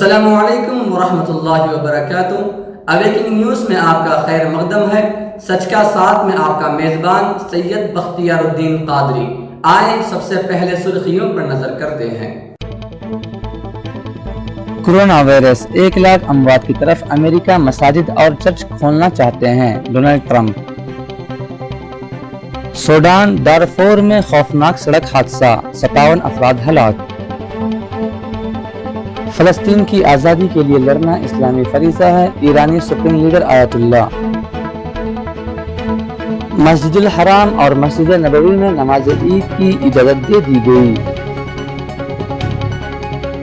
السلام علیکم ورحمۃ اللہ وبرکاتہ۔ اویکنگ نیوز میں آپ کا خیر مقدم ہے۔ سچ کا ساتھ میں آپ کا میزبان سید بختیار الدین قادری۔ آئیں سب سے پہلے سرخیوں پر نظر کرتے ہیں۔ کورونا وائرس 1 لاکھ اموات کی طرف امریکہ مساجد اور چرچ کھولنا چاہتے ہیں، ڈونلڈ ٹرمپ۔ سوڈان دارفور میں خوفناک سڑک حادثہ، 57 افراد ہلاک۔ فلسطین کی آزادی کے لیے لڑنا اسلامی فریضہ ہے، ایرانی سپریم لیڈر آیت اللہ۔ مسجد الحرام اور مسجد نبوی میں نماز عید کی اجازت دے دی گئی۔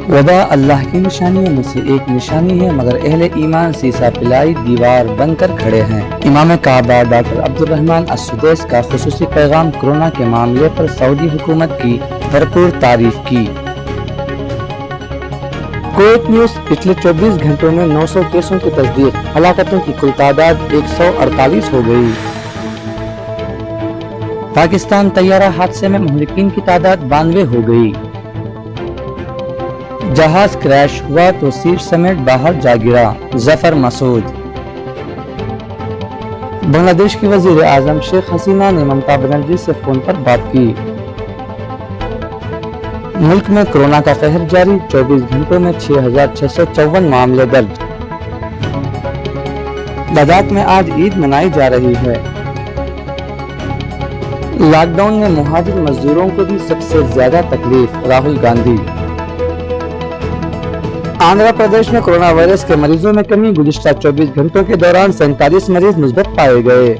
وبا اللہ کی نشانیوں میں سے ایک نشانی ہے، مگر اہل ایمان سیسا پلائی دیوار بن کر کھڑے ہیں۔ امام کعبہ ڈاکٹر عبدالرحمن السدیس کا خصوصی پیغام، کورونا کے معاملے پر سعودی حکومت کی بھرپور تعریف کی۔ کویت نیوز پچھلے 24 گھنٹوں میں 900 کیسوں کی تصدیق، ہلاکتوں کی کل تعداد 148 ہو گئی۔ پاکستان طیارہ حادثے میں مہلکین کی تعداد 92 ہو گئی۔ جہاز کریش ہوا تو سیٹ سمیت باہر جا گرا، ظفر مسعود۔ بنگلہ دیش کی وزیر اعظم شیخ حسینہ نے ممتا بنرجی سے فون پر بات کی۔ ملک میں کورونا کا قہر جاری، 24 گھنٹوں میں 6654 معاملے درج۔ لداخ میں آج عید منائی جا رہی ہے۔ لاک ڈاؤن میں مہاجر مزدوروں کو بھی سب سے زیادہ تکلیف، راہل گاندھی۔ آندھرا پردیش میں کورونا وائرس کے مریضوں میں کمی، گزشتہ 24 گھنٹوں کے دوران 47 مریض مثبت پائے گئے۔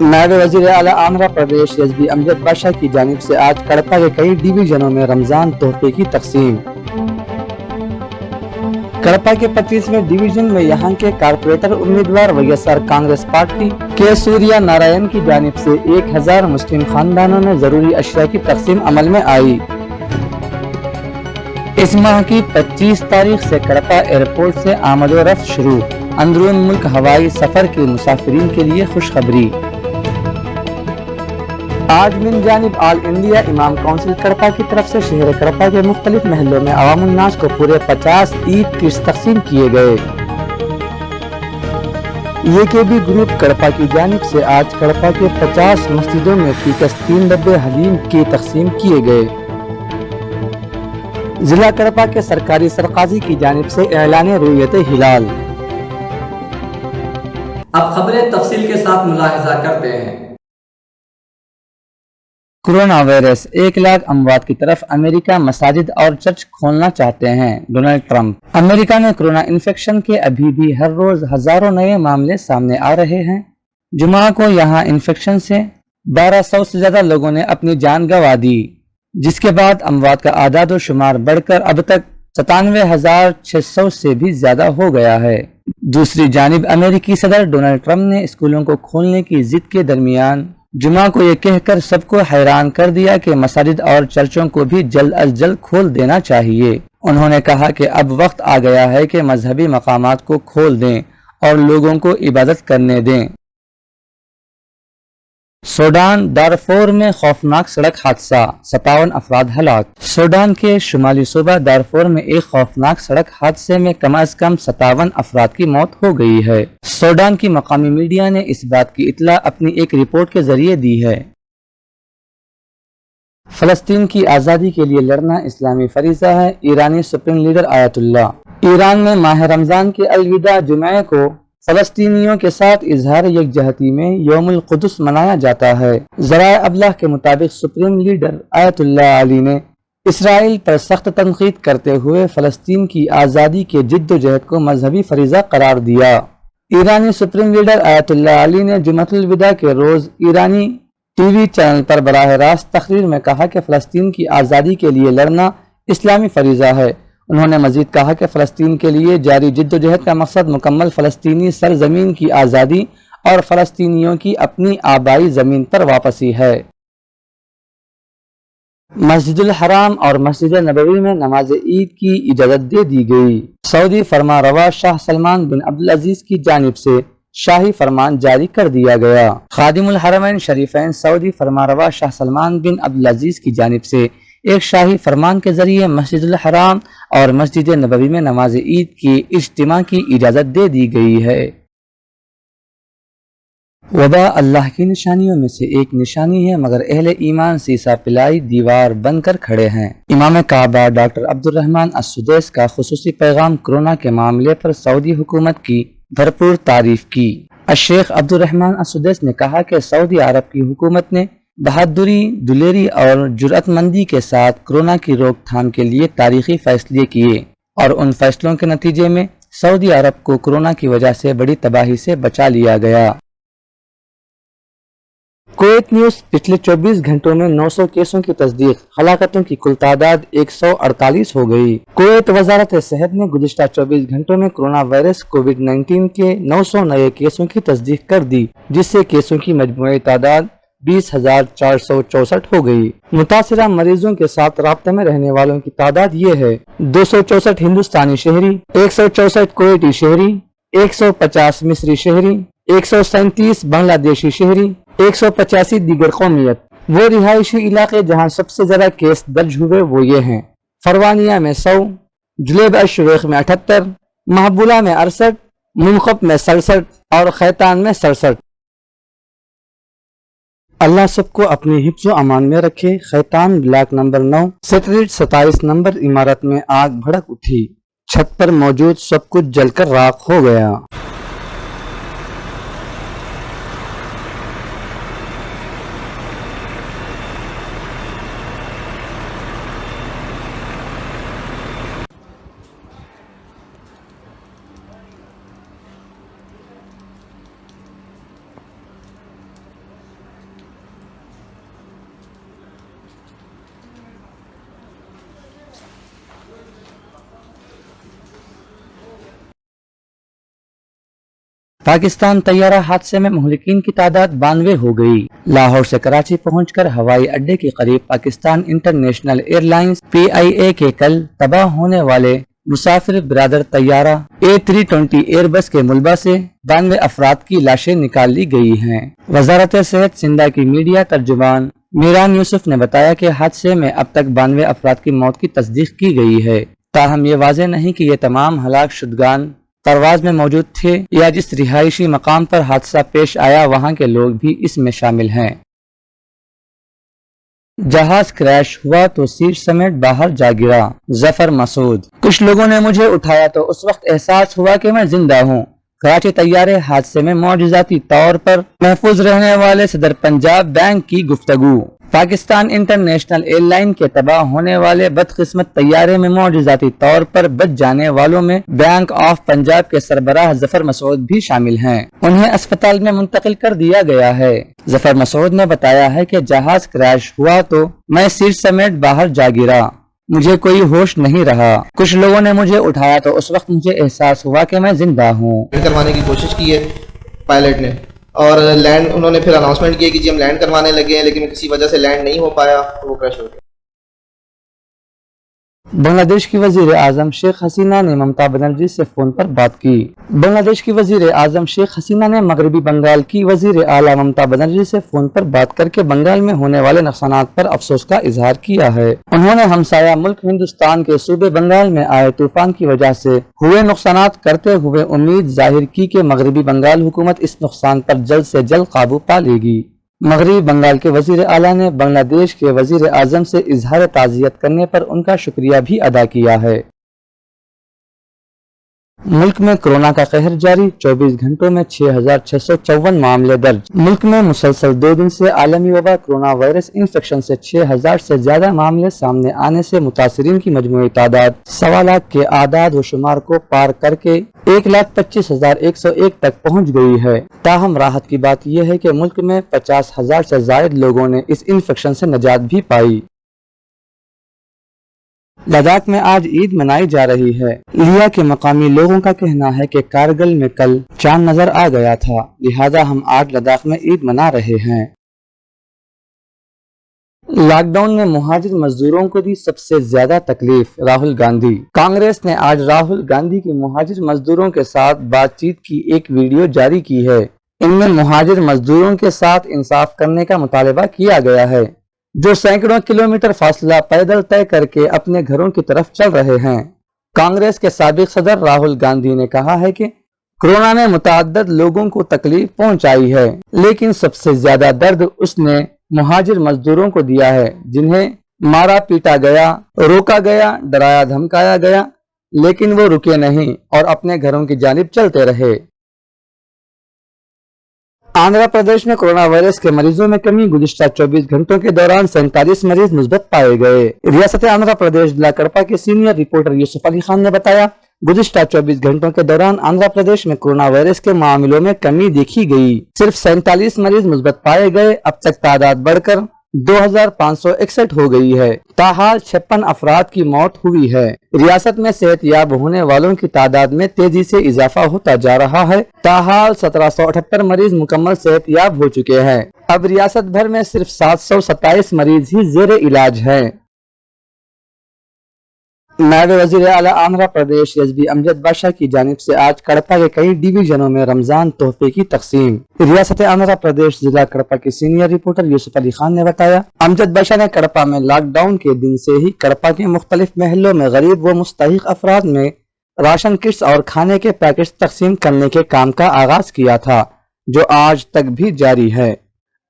نائب وزیر اعلیٰ آندھرا پردیش ایس بی امجد بادشاہ کی جانب سے آج کڑپا کے کئی ڈویژنوں میں رمضان تحفے کی تقسیم۔ کڑپا کے 25ویں ڈویژن میں یہاں کے کارپوریٹر امیدوار V S R Congress party کے سوریا نارائن کی جانب سے 1000 مسلم خاندانوں میں ضروری اشیاء کی تقسیم عمل میں آئی۔ اس ماہ کی 25 تاریخ سے کڑپا ایئرپورٹ سے آمد و رفت شروع، اندرون ملک ہوائی سفر کے مسافرین کے لیے خوشخبری۔ آج من جانب آل انڈیا امام کونسل کڑپا کی طرف سے شہر کڑپا کے مختلف محلوں میں عوام الناس کو پورے 50 عید کٹس تقسیم کیے گئے۔ یہ کے بی گروپ کڑپا کی جانب سے آج کڑپا کے 50 مسجدوں میں فیکس 3 ڈبے حلیم کی تقسیم کیے گئے۔ ضلع کڑپا کے سرکاری سرقاضی کی جانب سے اعلان رؤیت ہلال۔ اب خبریں تفصیل کے ساتھ ملاحظہ کرتے ہیں۔ کورونا وائرس 1 لاکھ اموات کی طرف امریکہ مساجد اور چرچ کھولنا چاہتے ہیں، ڈونلڈ ٹرمپ۔ امریکہ میں کورونا انفیکشن کے ابھی بھی ہر روز ہزاروں نئے معاملے سامنے آ رہے ہیں۔ جمعہ کو یہاں انفیکشن سے 1200 سے زیادہ لوگوں نے اپنی جان گنوا دی، جس کے بعد اموات کا اعداد و شمار بڑھ کر اب تک 97,600 سے بھی زیادہ ہو گیا ہے۔ دوسری جانب امریکی صدر ڈونلڈ ٹرمپ نے اسکولوں کو کھولنے کی ضد کے درمیان جمعہ کو یہ کہہ کر سب کو حیران کر دیا کہ مساجد اور چرچوں کو بھی جلد از جلد کھول دینا چاہیے۔ انہوں نے کہا کہ اب وقت آ گیا ہے کہ مذہبی مقامات کو کھول دیں اور لوگوں کو عبادت کرنے دیں۔ سوڈان دارفور میں خوفناک سڑک حادثہ، 57 افراد ہلاک۔ سوڈان کے شمالی صوبہ دارفور میں ایک خوفناک سڑک حادثے میں کم از کم 57 افراد کی موت ہو گئی ہے۔ سوڈان کی مقامی میڈیا نے اس بات کی اطلاع اپنی ایک رپورٹ کے ذریعے دی ہے۔ فلسطین کی آزادی کے لیے لڑنا اسلامی فریضہ ہے، ایرانی سپریم لیڈر آیت اللہ۔ ایران میں ماہ رمضان کے الوداع جمعے کو فلسطینیوں کے ساتھ اظہار یکجہتی میں یوم القدس منایا جاتا ہے۔ ذرائع ابلاغ کے مطابق سپریم لیڈر آیت اللہ علی نے اسرائیل پر سخت تنقید کرتے ہوئے فلسطین کی آزادی کے جد و جہد کو مذہبی فریضہ قرار دیا۔ ایرانی سپریم لیڈر آیت اللہ علی نے جمعۃ الوداع کے روز ایرانی ٹی وی چینل پر براہ راست تقریر میں کہا کہ فلسطین کی آزادی کے لیے لڑنا اسلامی فریضہ ہے۔ انہوں نے مزید کہا کہ فلسطین کے لیے جاری جدوجہد کا مقصد مکمل فلسطینی سرزمین کی آزادی اور فلسطینیوں کی اپنی آبائی زمین پر واپسی ہے۔ مسجد الحرام اور مسجد نبوی میں نماز عید کی اجازت دے دی گئی۔ سعودی فرما روا شاہ سلمان بن عبدالعزیز کی جانب سے شاہی فرمان جاری کر دیا گیا۔ خادم الحرمین شریفین سعودی فرما روا شاہ سلمان بن عبدالعزیز کی جانب سے ایک شاہی فرمان کے ذریعے مسجد الحرام اور مسجد نبوی میں نماز عید کی اجتماع کی اجازت دے دی گئی ہے۔ وبا اللہ کی نشانیوں میں سے ایک نشانی ہے، مگر اہل ایمان سیسا پلائی دیوار بن کر کھڑے ہیں۔ امام کعبہ ڈاکٹر عبد الرحمن السدیس کا خصوصی پیغام کورونا کے معاملے پر سعودی حکومت کی بھرپور تعریف کی۔ الشیخ عبد الرحمن السدیس نے کہا کہ سعودی عرب کی حکومت نے بہادری، دلیری اور جرأت مندی کے ساتھ کورونا کی روک تھام کے لیے تاریخی فیصلے کیے، اور ان فیصلوں کے نتیجے میں سعودی عرب کو کورونا کی وجہ سے بڑی تباہی سے بچا لیا گیا۔ کویت نیوز پچھلے 24 گھنٹوں میں 900 کیسوں کی تصدیق، ہلاکتوں کی کل تعداد 148 ہو گئی۔ کویت وزارت صحت نے گزشتہ 24 گھنٹوں میں کورونا وائرس کووڈ-19 کے 900 نئے کیسوں کی تصدیق کر دی، جس سے کیسوں کی مجموعی تعداد 20,464 ہو گئی۔ متاثرہ مریضوں کے ساتھ رابطے میں رہنے والوں کی تعداد یہ ہے: 264 ہندوستانی شہری، 164 کویتی شہری، 150 مصری شہری، 137 بنگلہ دیشی شہری، 185 دیگر قومیت۔ وہ رہائشی علاقے جہاں سب سے زیادہ کیس درج ہوئے وہ یہ ہیں: فروانیہ میں 100، جلیب الشویخ میں 78، محبولہ میں 68، منقب میں 67 اور خیتان میں 67۔ اللہ سب کو اپنی حفظ و امان میں رکھے۔ خیتان بلاک نمبر 9 سیکٹریٹ 27 نمبر عمارت میں آگ بھڑک اٹھی، چھت پر موجود سب کچھ جل کر راکھ ہو گیا۔ پاکستان طیارہ حادثے میں مہلکین کی تعداد 92 ہو گئی۔ لاہور سے کراچی پہنچ کر ہوائی اڈے کے قریب Pakistan international air lines PIA کے کل تباہ ہونے والے مسافر برادر طیارہ A320 ایئر بس کے ملبہ سے 92 افراد کی لاشیں نکال لی گئی ہیں۔ وزارت صحت سندھ کی میڈیا ترجمان میران یوسف نے بتایا کہ حادثے میں اب تک 92 افراد کی موت کی تصدیق کی گئی ہے، تاہم یہ واضح نہیں کہ یہ تمام ہلاک شدگان پرواز میں موجود تھے یا جس رہائشی مقام پر حادثہ پیش آیا وہاں کے لوگ بھی اس میں شامل ہیں۔ جہاز کریش ہوا تو سیٹ سمیت باہر جا گرا، ظفر مسعود۔ کچھ لوگوں نے مجھے اٹھایا تو اس وقت احساس ہوا کہ میں زندہ ہوں۔ کراچی طیارے حادثے میں معجزاتی طور پر محفوظ رہنے والے صدر پنجاب بینک کی گفتگو۔ پاکستان انٹرنیشنل ایئر لائن کے تباہ ہونے والے بدقسمت طیارے میں معجزاتی طور پر بچ جانے والوں میں بینک آف پنجاب کے سربراہ ظفر مسعود بھی شامل ہیں۔ انہیں اسپتال میں منتقل کر دیا گیا ہے۔ ظفر مسعود نے بتایا ہے کہ جہاز کریش ہوا تو میں سیٹ سمیت باہر جا گرا، مجھے کوئی ہوش نہیں رہا۔ کچھ لوگوں نے مجھے اٹھایا تو اس وقت مجھے احساس ہوا کہ میں زندہ ہوں۔ کروانے کی کوشش کی ہے پائلٹ نے، اور لینڈ انہوں نے پھر اناؤنسمنٹ کیا کہ جی ہم لینڈ کروانے لگے ہیں، لیکن کسی وجہ سے لینڈ نہیں ہو پایا، وہ کریش ہو گیا۔ بنگلہ دیش کی وزیر اعظم شیخ حسینہ نے ممتا بنرجی سے فون پر بات کی۔ بنگلہ دیش کی وزیر اعظم شیخ حسینہ نے مغربی بنگال کی وزیر اعلیٰ ممتا بنرجی سے فون پر بات کر کے بنگال میں ہونے والے نقصانات پر افسوس کا اظہار کیا ہے۔ انہوں نے ہمسایہ ملک ہندوستان کے صوبے بنگال میں آئے طوفان کی وجہ سے ہوئے نقصانات کرتے ہوئے امید ظاہر کی کہ مغربی بنگال حکومت اس نقصان پر جلد سے جلد قابو پا لے گی۔ مغربی بنگال کے وزیر اعلیٰ نے بنگلہ دیش کے وزیر اعظم سے اظہار تعزیت کرنے پر ان کا شکریہ بھی ادا کیا ہے۔ ملک میں کورونا کا قہر جاری، 24 گھنٹوں میں 6,654 معاملے درج۔ ملک میں مسلسل 2 دن سے عالمی وبا کورونا وائرس انفیکشن سے 6,000 سے زیادہ معاملے سامنے آنے سے متاثرین کی مجموعی تعداد 1.25 لاکھ کے اعداد و شمار کو پار کر کے 1,25,101 تک پہنچ گئی ہے۔ تاہم راحت کی بات یہ ہے کہ ملک میں 50,000 سے زائد لوگوں نے اس انفیکشن سے نجات بھی پائی۔ لداخ میں آج عید منائی جا رہی ہے۔ لیہ کے مقامی لوگوں کا کہنا ہے کہ کارگل میں کل چاند نظر آ گیا تھا، لہذا ہم آج لداخ میں عید منا رہے ہیں۔ لاک ڈاؤن میں مہاجر مزدوروں کو دی سب سے زیادہ تکلیف، راہل گاندھی۔ کانگریس نے آج راہل گاندھی کی مہاجر مزدوروں کے ساتھ بات چیت کی ایک ویڈیو جاری کی ہے۔ ان میں مہاجر مزدوروں کے ساتھ انصاف کرنے کا مطالبہ کیا گیا ہے۔ جو سینکڑوں کلومیٹر فاصلہ پیدل طے کر کے اپنے گھروں کی طرف چل رہے ہیں۔ کانگریس کے سابق صدر راہل گاندھی نے کہا ہے کہ کورونا نے متعدد لوگوں کو تکلیف پہنچائی ہے، لیکن سب سے زیادہ درد اس نے مہاجر مزدوروں کو دیا ہے، جنہیں مارا پیٹا گیا، روکا گیا، ڈرایا دھمکایا گیا، لیکن وہ رکے نہیں اور اپنے گھروں کی جانب چلتے رہے۔ آندھرا پردیش میں کورونا وائرس کے مریضوں میں کمی، گزشتہ 24 گھنٹوں کے دوران 47 مریض مثبت پائے گئے۔ ریاست آندھرا پردیش ضلع کڑپا کے سینئر رپورٹر یوسف علی خان نے بتایا، گزشتہ 24 گھنٹوں کے دوران آندھرا پردیش میں کورونا وائرس کے معاملوں میں کمی دیکھی گئی، صرف 47 مریض مثبت پائے گئے۔ اب تک تعداد بڑھ کر 2561 ہو گئی ہے، تاحال 56 افراد کی موت ہوئی ہے۔ ریاست میں صحت یاب ہونے والوں کی تعداد میں تیزی سے اضافہ ہوتا جا رہا ہے، تاحال 1778 مریض مکمل صحت یاب ہو چکے ہیں۔ اب ریاست بھر میں صرف 727 مریض ہی زیر علاج ہیں۔ نائب وزیر اعلیٰ آندھرا پردیش ایس بی امجد بادشاہ کی جانب سے آج کڑپا کے کئی ڈویژنوں میں رمضان تحفے کی تقسیم۔ ریاست آندھرا پردیش ضلع کڑپا کے سینئر رپورٹر یوسف علی خان نے بتایا، امجد بادشاہ نے کڑپا میں لاک ڈاؤن کے دن سے ہی کڑپا کے مختلف محلوں میں غریب و مستحق افراد میں راشن کٹس اور کھانے کے پیکٹس تقسیم کرنے کے کام کا آغاز کیا تھا، جو آج تک بھی جاری ہے۔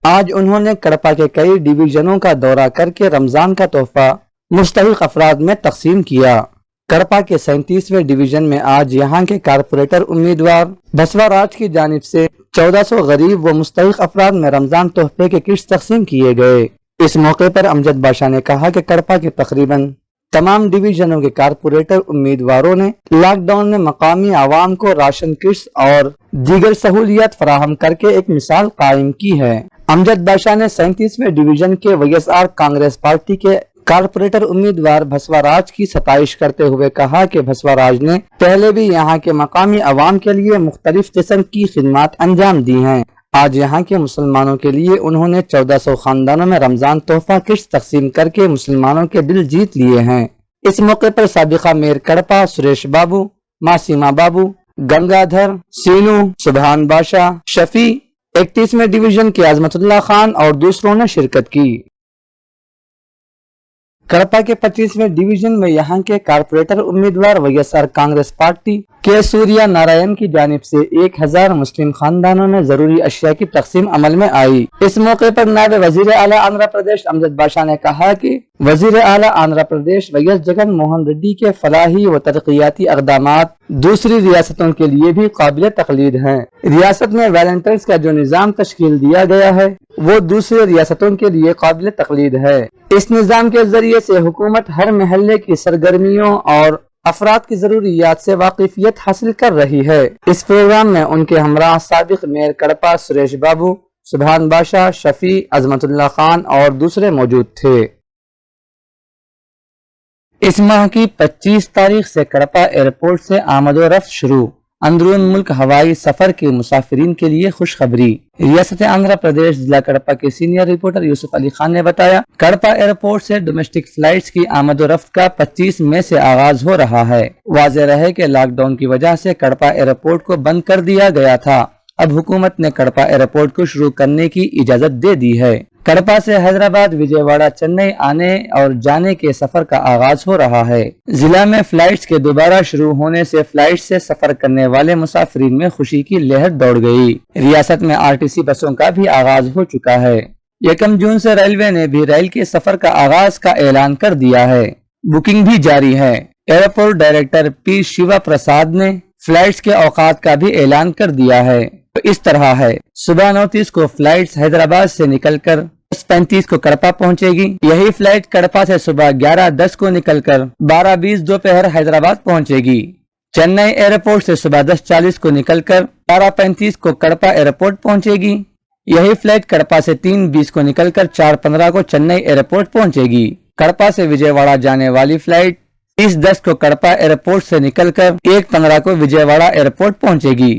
آج انہوں نے کڑپا کے کئی ڈویژنوں کا دورہ کر کے رمضان کا تحفہ مستحق افراد میں تقسیم کیا۔ کڑپا کے 37ویں ڈویژن میں آج یہاں کے کارپوریٹر امیدوار بسوا راج کی جانب سے 1400 غریب و مستحق افراد میں رمضان تحفے کے کٹس تقسیم کیے گئے۔ اس موقع پر امجد بادشاہ نے کہا کہ کڑپا کے تقریباً تمام ڈویژنوں کے کارپوریٹر امیدواروں نے لاک ڈاؤن میں مقامی عوام کو راشن کٹس اور دیگر سہولیات فراہم کر کے ایک مثال قائم کی ہے۔ امجد بادشاہ نے 37ویں ڈویژن کے V S R Congress party کے کارپوریٹر امیدوار بسوا راج کی ستائش کرتے ہوئے کہا کہ بسوا راج نے پہلے بھی یہاں کے مقامی عوام کے لیے مختلف قسم کی خدمات انجام دی ہیں۔ آج یہاں کے مسلمانوں کے لیے انہوں نے 1400 خاندانوں میں رمضان تحفہ کٹس تقسیم کر کے مسلمانوں کے دل جیت لیے ہیں۔ اس موقع پر سابقہ میئر کڑپا سریش بابو، ماسیما بابو، گنگادھر، سینو، سبحان بادشاہ، شفیع، 31ویں ڈویژن کے عظمت اللہ خان اور دوسروں نے شرکت کی۔ کڑپا کے 25ویں ڈویژن میں یہاں کے کارپوریٹر امیدوار V S R Congress party کے سوریا نارائن کی جانب سے 1000 مسلم خاندانوں میں ضروری اشیاء کی تقسیم عمل میں آئی۔ اس موقع پر نائب وزیر اعلیٰ آندھرا پردیش امجد بادشاہ نے کہا کہ وزیر اعلیٰ آندھرا پردیش وی ایس جگن موہن ریڈی کے فلاحی و ترقیاتی اقدامات دوسری ریاستوں کے لیے بھی قابل تقلید ہیں۔ ریاست میں والنٹیئرز کا جو نظام تشکیل دیا گیا ہے وہ دوسری ریاستوں کے لیے قابل تقلید ہے۔ اس نظام کے ذریعے سے حکومت ہر محلے کی سرگرمیوں اور افراد کی ضروریات سے واقفیت حاصل کر رہی ہے۔ اس پروگرام میں ان کے ہمراہ سابق میئر کڑپا سریش بابو، سبحان بادشاہ، شفیع، عظمت اللہ خان اور دوسرے موجود تھے۔ اس ماہ کی 25 تاریخ سے کڑپا ایئرپورٹ سے آمد و رفت شروع، اندرون ملک ہوائی سفر کے مسافرین کے لیے خوشخبری۔ ریاست آندھرا پردیش ضلع کڑپا کے سینئر رپورٹر یوسف علی خان نے بتایا، کڑپا ایئرپورٹ سے ڈومیسٹک فلائٹس کی آمد و رفت کا 25 مئی سے آغاز ہو رہا ہے۔ واضح رہے کہ لاک ڈاؤن کی وجہ سے کڑپا ایئرپورٹ کو بند کر دیا گیا تھا، اب حکومت نے کڑپا ایئرپورٹ کو شروع کرنے کی اجازت دے دی ہے۔ کڑپا سے حیدرآباد، وجے واڑہ، چنئی آنے اور جانے کے سفر کا آغاز ہو رہا ہے۔ ضلع میں فلائٹس کے دوبارہ شروع ہونے سے فلائٹ سے سفر کرنے والے مسافرین میں خوشی کی لہر دوڑ گئی۔ ریاست میں آر ٹی سی بسوں کا بھی آغاز ہو چکا ہے۔ 1 جون سے ریلوے نے بھی ریل کے سفر کا آغاز کا اعلان کر دیا ہے، بکنگ بھی جاری ہے۔ ایئرپورٹ ڈائریکٹر پی شیوا پرساد نے فلائٹس کے اوقات کا بھی اعلان کر دیا ہے۔ اس طرح ہے، صبح 9:30 کو فلائٹس حیدرآباد سے نکل کر 10:35 کو کڑپا پہنچے گی۔ یہی فلائٹ کڑپا سے صبح 11:10 کو نکل کر 12:20 دوپہر حیدرآباد پہنچے گی۔ چنئی ایئرپورٹ سے صبح 10:40 کو نکل کر 12:35 کو کڑپا ایئرپورٹ پہنچے گی۔ یہی فلائٹ کڑپا سے 3:20 کو نکل کر 4:15 کو چنئی ایئرپورٹ پہنچے گی۔ کڑپا سے وجے واڑہ جانے والی فلائٹ 30:10 کو کڑپا ایئرپورٹ سے نکل کر 1:15 کو وجے واڑہ ایئرپورٹ پہنچے گی۔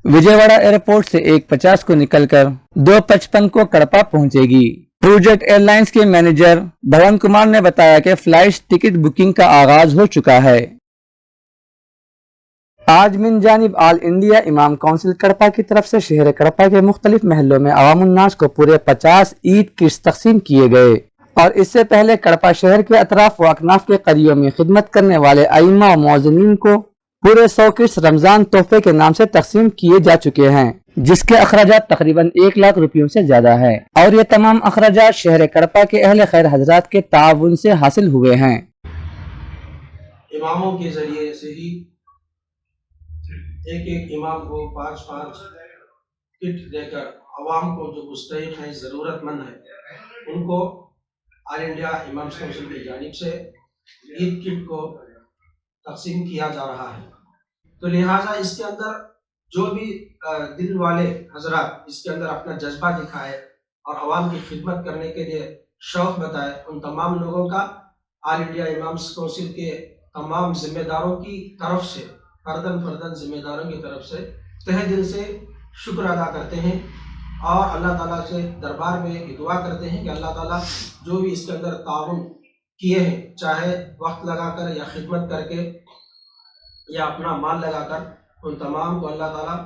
وجے واڑہ ایئرپورٹ سے 1:50 کو نکل کر 2:55 کو کڑپا پہنچے گی۔ ٹروجیٹ ایئر لائنز کے مینیجر بھون کمار نے بتایا کہ فلائٹ ٹکٹ بکنگ کا آغاز ہو چکا ہے۔ آج من جانب آل انڈیا امام کونسل کڑپا کی طرف سے شہر کڑپا کے مختلف محلوں میں عوام الناس کو پورے 50 عید کٹس تقسیم کیے گئے۔ اور اس سے پہلے کڑپا شہر کے اطراف و اکناف کے قریوں میں خدمت کرنے والے ائمہ و مؤذنین کو پورے 100 کٹس رمضان تحفے کے نام سے تقسیم کیے جا چکے ہیں، جس کے اخراجات تقریباً 1 لاکھ روپیوں سے زیادہ ہے، اور یہ تمام اخراجات شہر کڑپا کے اہل خیر حضرات کے تعاون سے حاصل ہوئے ہیں۔ اماموں کے ذریعے سے ہی ایک امام کو 5 کٹ دے کر عوام کو جو مستحق ہیں، ضرورت مند ہیں، ان کو آل انڈیا امامز کونسل کی جانب سے عید کٹ کو تقسیم کیا جا رہا ہے۔ تو لہٰذا اس کے اندر جو بھی دل والے حضرات اس کے اندر اپنا جذبہ دکھائے اور عوام کی خدمت کرنے کے لیے شوق بتائے، ان تمام لوگوں کا آل انڈیا امامز کونسل کے تمام ذمہ داروں کی طرف سے، فرداً ذمہ داروں کی طرف سے تہہ دل سے شکر ادا کرتے ہیں، اور اللہ تعالیٰ سے دربار میں دعا کرتے ہیں کہ اللہ تعالیٰ جو بھی اس کے اندر تعاون کیے ہیں، چاہے وقت لگا کر یا خدمت کر کے یا اپنا مال لگا کر، ان تمام کو اللہ تعالیٰ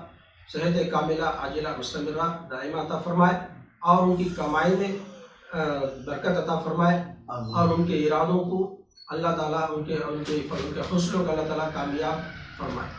صحت کاملہ عاجلہ مستمرہ دائمہ عطا فرمائے، اور ان کی کمائی میں برکت عطا فرمائے، اور ان کے ارادوں کو اللہ تعالیٰ ان کے حسنوں کو اللہ تعالیٰ کامیاب فرمائے۔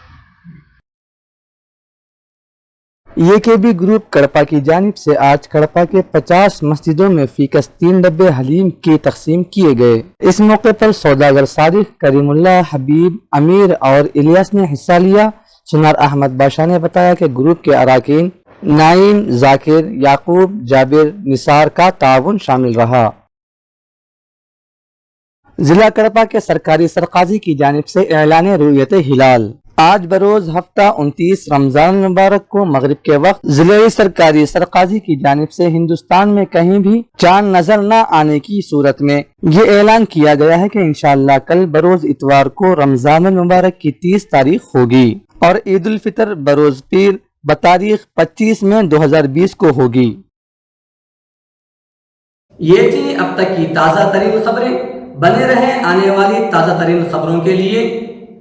یہ کے بی گروپ کڑپا کی جانب سے آج کڑپا کے 50 مسجدوں میں فی کس 3 ڈبے حلیم کی تقسیم کیے گئے۔ اس موقع پر سوداگر صادق، کریم اللہ، حبیب، امیر اور الیاس نے حصہ لیا۔ سنار احمد بادشاہ نے بتایا کہ گروپ کے اراکین نعیم، ذاکر، یعقوب، جابر، نثار کا تعاون شامل رہا۔ ضلع کڑپا کے سرکاری سرقاضی کی جانب سے اعلان رؤیت ہلال۔ آج بروز ہفتہ 29 رمضان المبارک کو مغرب کے وقت ضلعی سرکاری سرقاضی کی جانب سے ہندوستان میں کہیں بھی چاند نظر نہ آنے کی صورت میں یہ اعلان کیا گیا ہے کہ انشاءاللہ کل بروز اتوار کو رمضان المبارک کی 30 تاریخ ہوگی، اور عید الفطر بروز پیر بتاریخ 25 میں 2020 کو ہوگی۔ یہ تھی اب تک کی تازہ ترین خبریں۔ بنے رہیں آنے والی تازہ ترین خبروں کے لیے۔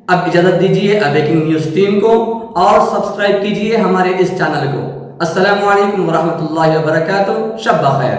اب اجازت دیجیے اویکنگ نیوز ٹیم کو، اور سبسکرائب کیجیے ہمارے اس چینل کو۔ السلام علیکم ورحمۃ اللہ وبرکاتہ۔ شب بخیر۔